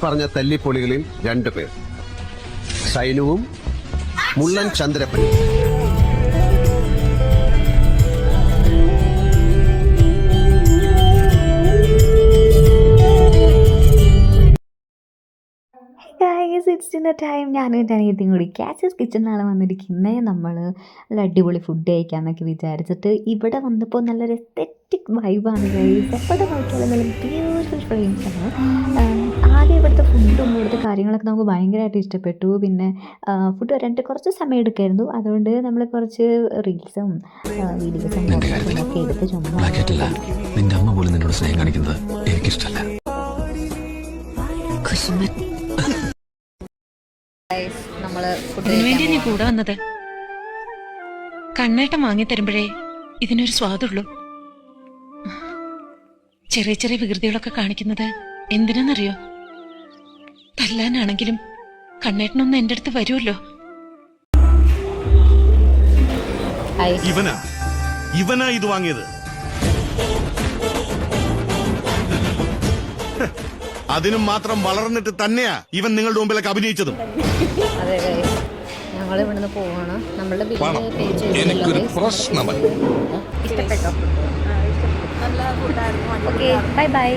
പറഞ്ഞ തല്ലിപ്പൊളികളിൽ 2 പേർ, സൈനുവും മുള്ളൻ ചന്ദ്രപ്പനും. Guys, it's dinner time. ഞാനും എൻ്റെ അനിയത്തിയും കൂടി കാച്ചസ് കിച്ചണിലാണ് വന്നിരിക്കുന്നത്. നമ്മൾ നല്ല അടിപൊളി ഫുഡ് കഴിക്കാമെന്നൊക്കെ വിചാരിച്ചിട്ട് ഇവിടെ വന്നപ്പോൾ നല്ലൊരു എസ്തെറ്റിക് വൈബാണ് ഗൈസ്. എപ്പോഴും നോക്കിയാലും നല്ല ബ്യൂട്ടിഫുൾ ഫ്രെയിംസാണ്. ആദ്യം ഇവിടുത്തെ ഫുഡും ഇവിടുത്തെ കാര്യങ്ങളൊക്കെ നമുക്ക് ഭയങ്കരമായിട്ട് ഇഷ്ടപ്പെട്ടു. പിന്നെ ഫുഡ് വരാനായിട്ട് കുറച്ച് സമയം എടുക്കായിരുന്നു. അതുകൊണ്ട് നമ്മൾ കുറച്ച് റീൽസും വീഡിയോസും ഒക്കെ എടുത്ത് ചുമ്മാ നിന്റെ അമ്മ പോലും നിന്നോട് സ്നേഹം കാണിക്കുന്നത് എനിക്കിഷ്ടമല്ല. ഇതിനുവേണ്ടി നീ കൂടെ വന്നത്? കണ്ണേട്ടം വാങ്ങി തരുമ്പോഴേ ഇതിനൊരു സ്വാദുള്ളൂ. ചെറിയ ചെറിയ വികൃതികളൊക്കെ കാണിക്കുന്നത് എന്തിനാന്നറിയോ? തല്ലാനാണെങ്കിലും കണ്ണേട്ടനൊന്ന് എന്റെ അടുത്ത് വരുമല്ലോ. ഇവനാ ഇത് വാങ്ങിയത്. അതിനും മാത്രം വളർന്നിട്ട് തന്നെയാ ഇവൻ നിങ്ങളുടെ മുമ്പിലൊക്കെ അഭിനയിച്ചതും. അതെ ഗൈസ്, ഞങ്ങൾ ഇവിടുന്ന് പോവാണ്. നമ്മളുടെ എനിക്കൊരു പ്രശ്നമല്ല. ഇഷ്ടപ്പെട്ടോ? Okay, bye bye.